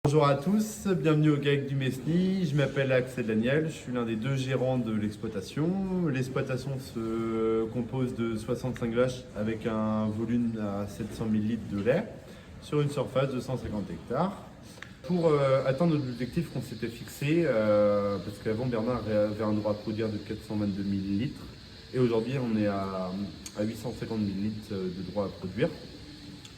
Bonjour à tous, bienvenue au GAEC du Mesnil. Je m'appelle Axel Daniel, je suis l'un des deux gérants de l'exploitation. L'exploitation se compose de 65 vaches avec un volume à 700 000 litres de lait sur une surface de 150 hectares. Pour atteindre l'objectif qu'on s'était fixé, parce qu'avant Bernard avait un droit à produire de 422 000 litres et aujourd'hui on est à 850 000 litres de droit à produire.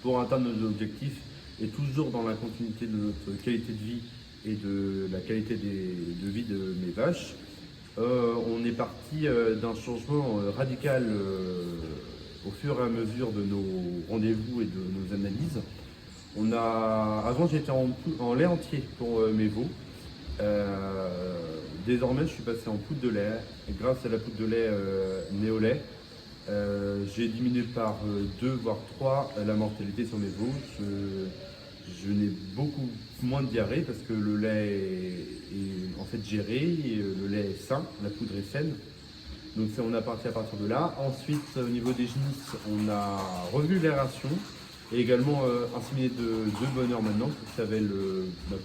Pour atteindre nos objectifs et toujours dans la continuité de notre qualité de vie et de la qualité de vie de mes vaches, on est parti d'un changement radical au fur et à mesure de nos rendez-vous et de nos analyses. Avant j'étais en lait entier pour mes veaux. Désormais je suis passé en poudre de lait. Et grâce à la poudre de lait Néolait, j'ai diminué par 2 voire 3 la mortalité sur mes veaux. Je n'ai beaucoup moins de diarrhée parce que le lait est en fait géré, et le lait est sain, la poudre est saine. Donc on a parti à partir de là. Ensuite, au niveau des génisses, on a revu les rations et également inséminé de bonne heure maintenant pour que ça aille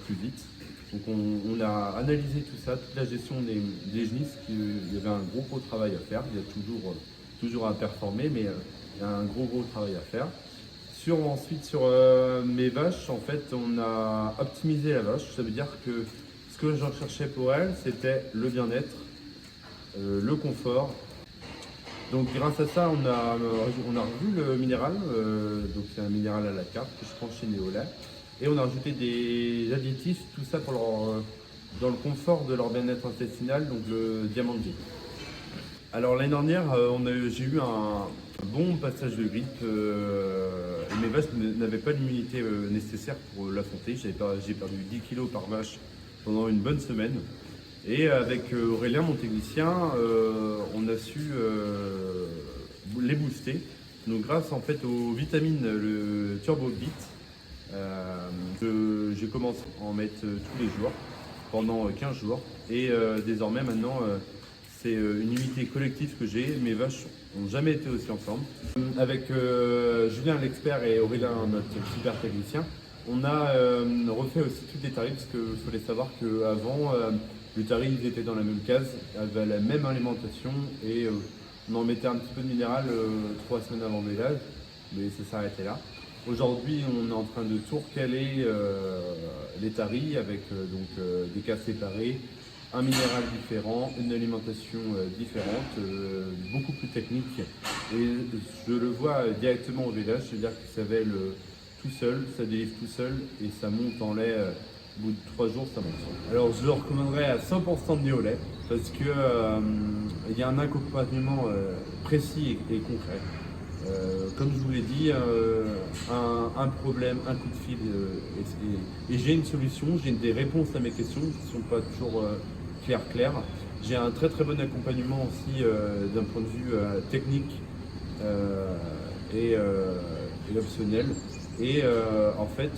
plus vite. Donc on a analysé tout ça, toute la gestion des génisses. Il y avait un gros travail à faire. Il y a toujours à performer, mais il y a un gros travail à faire. Ensuite, sur mes vaches, en fait, on a optimisé la vache. Ça veut dire que ce que j'en cherchais pour elle, c'était le bien-être, le confort. Donc grâce à ça, on a revu le minéral. Donc c'est un minéral à la carte que je prends chez Néolait. Et on a rajouté des additifs, tout ça pour dans le confort de leur bien-être intestinal, donc le Diamant G. Alors l'année dernière, j'ai eu un bon passage de grippe. Et mes vaches n'avaient pas l'immunité nécessaire pour l'affronter. J'ai perdu 10 kg par vache pendant une bonne semaine. Et avec Aurélien, mon technicien, on a su les booster. Donc grâce en fait aux vitamines, le Turbo Beat, j'ai commencé à en mettre tous les jours pendant 15 jours. Et désormais maintenant, c'est une unité collective que j'ai. Mes vaches n'ont jamais été aussi ensemble. Avec Julien l'expert et Aurélien notre super technicien, on a refait aussi tous les tarifs parce qu'il fallait savoir qu'avant, les tarifs étaient dans la même case, avaient la même alimentation et on en mettait un petit peu de minéral 3 semaines avant l'élevage, mais ça s'arrêtait là. Aujourd'hui, on est en train de tout recaler les tarifs avec des cas séparés, un minéral différent, une alimentation différente, beaucoup plus technique. Et je le vois directement au village, c'est-à-dire que ça vèle tout seul, ça délivre tout seul et ça monte en lait. Au bout de 3 jours, ça monte. Alors je le recommanderais à 100% de Néolait parce que il y a un accompagnement précis et concret. Comme je vous l'ai dit, un problème, un coup de fil, et j'ai une solution, j'ai des réponses à mes questions qui ne sont pas toujours claires. J'ai un très bon accompagnement aussi d'un point de vue technique et optionnel. Et en fait,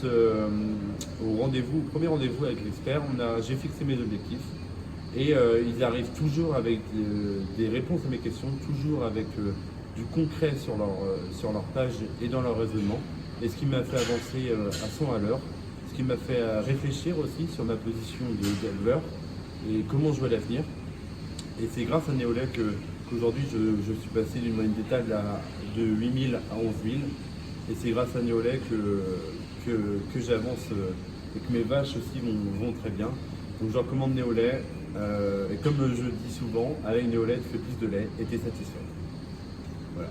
au premier rendez-vous avec l'expert, j'ai fixé mes objectifs et ils arrivent toujours avec des réponses à mes questions, toujours avec du concret sur leur page et dans leur raisonnement. Et ce qui m'a fait avancer à 100 à l'heure, ce qui m'a fait réfléchir aussi sur ma position d'éleveur et comment je vois l'avenir. Et c'est grâce à Néolait qu'aujourd'hui je suis passé d'une moyenne d'étable de 8 000 à 11 000. Et c'est grâce à Néolait que j'avance et que mes vaches aussi vont très bien. Donc je recommande Néolait. Et comme je dis souvent, avec Néolait, tu fais plus de lait et tu es satisfait. Voilà.